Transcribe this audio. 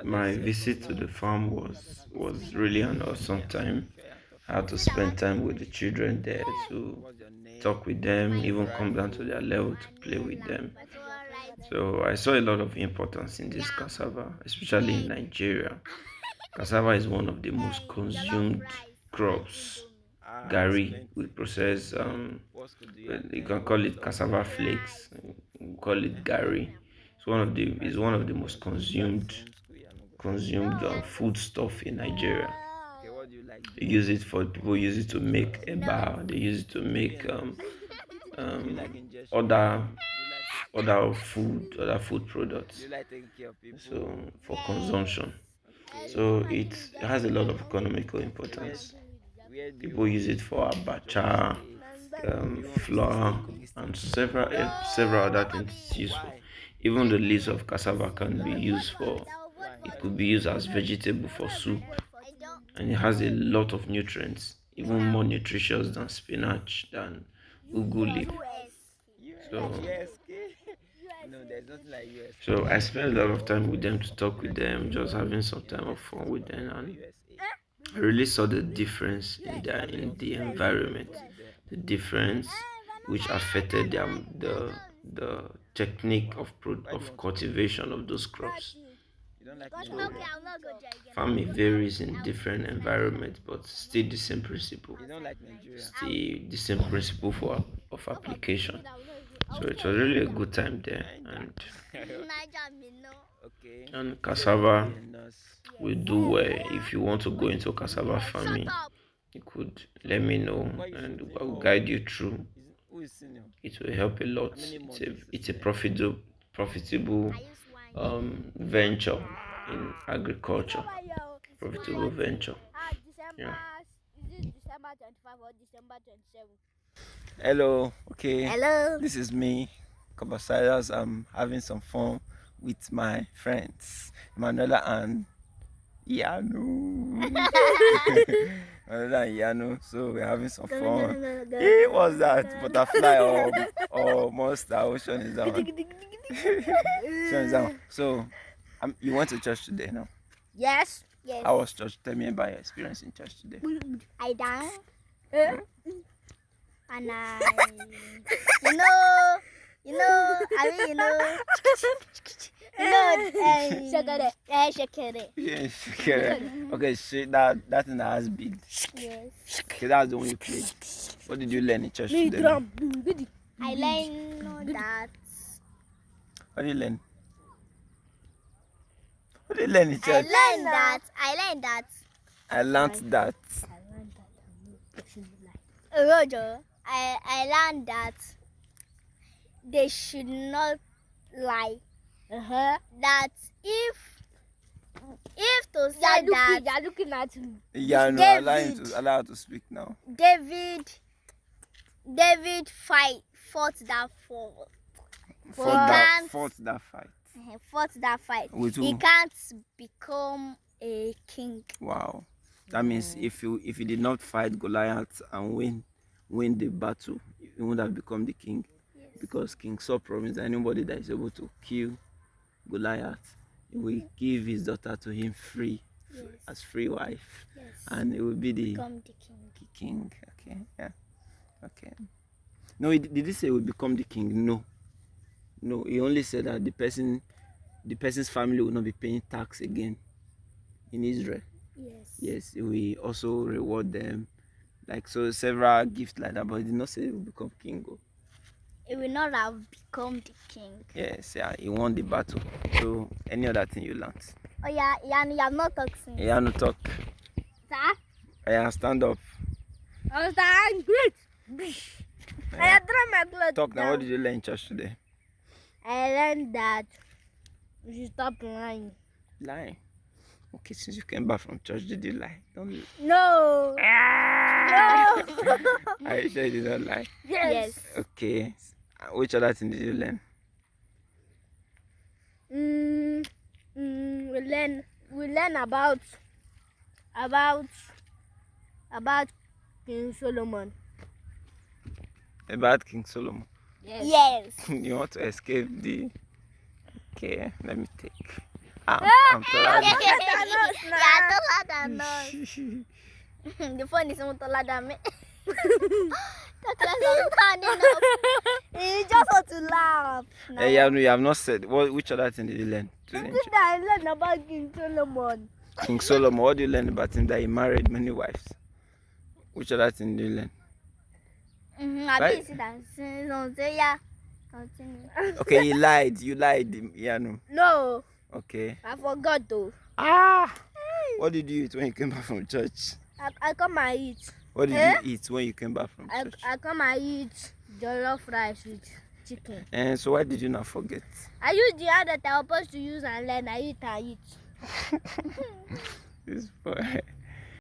My visit to the farm was really an awesome time. I had to spend time with the children there to talk with them, even come down to their level to play with them. So I saw a lot of importance in this cassava, especially in Nigeria. Cassava is one of the most consumed crops. Gari, we process, well, you can call it cassava flakes, we call it gari. It's one of the most consumed food stuff in Nigeria. They use it for people use it to make eba. They use it to make um, other other food products. So for consumption. So it has a lot of economical importance. People use it for abacha, flour, and several other things it's used for. Even the leaves of cassava can be used for. It could be used as vegetable for soup, and it has a lot of nutrients, even more nutritious than spinach, than ugu leaf. So, so I spent a lot of time with them to talk with them, just having some time of fun with them, and I really saw the difference in the environment, the difference which affected the technique of cultivation of those crops. So farming varies in different environments, but still the same principle. Still the same principle for of application. So it was really a good time there, and cassava will do well. If you want to go into cassava farming, you could let me know, and I will guide you through. It will help a lot. It's a profitable venture in agriculture. Profitable venture. Yeah. Hello, okay. Hello. This is me, Kabasilas. I'm having some fun with my friends, Manuela and Yanu. Manuela and Yanu. So we're having some fun. Hey, what's that? Butterfly or monster? Ocean is that one? Ocean is that one. So, you went to church today, no? Yes. Yes. How was church? Tell me about your experience in church today. I dance. And you know, I mean, shakere. Yes, okay. Okay, shit, that thing that has beat. Yes. Okay, that's the one you play. What did you learn in church today? I learned that. What did you learn? What did you learn in church? I learned that. I learned that. Roger. I learned that they should not lie. That if to say that you're looking at me. Yeah, no, allow her to speak now. David fought that Fought that fight. With who? He can't become a king. Wow. That means if you did not fight Goliath and win the battle, you would have become the king. Yes. Because King Saul promised that anybody that is able to kill Goliath, he will give his daughter to him free, Yes. as free wife. Yes. And it will be become the king. Okay, yeah. Okay. No, did he say he will become the king? No. No, he only said that the person's family will not be paying tax again in Israel. Yes. Yes, he will also reward them. Like so several gifts like that, but he did not say he will become king. He will not have become the king. Yes, yeah, he won the battle. So any other thing you learned? Oh yeah, you have not talked since. Yeah, no talk. Sir? Yeah, stand up. I was angry. I had thrown my clothes Talk now. down. What did you learn in church today? I learned that you should stop lying. Lying. Okay, since you came back from church, did you lie? Don't lie. No. No. Are you sure you did not lie? Yes. Okay. Which other thing did you learn? We learn about King Solomon. About King Solomon. Yes. You want to escape the... Okay, let me take. I'm taller than Yeah, taller than us. The phone is more taller than me. Talk less of fun enough. You just want to laugh. Hey, you have not said which other thing did you learn? Something that I learned about King Solomon. King Solomon, what do you learn about him? That he married many wives. Which other thing did you learn? I Right. didn't see that. So yeah. Continue. Okay, you lied. You lied, Yanu. No, Okay. I forgot though. What did you eat when you came back from church? I come and eat. What did you eat when you came back from church? I come and eat jollof rice with chicken. And so why did you not forget? I use the hand that I was supposed to use and learn. I eat and eat. This boy.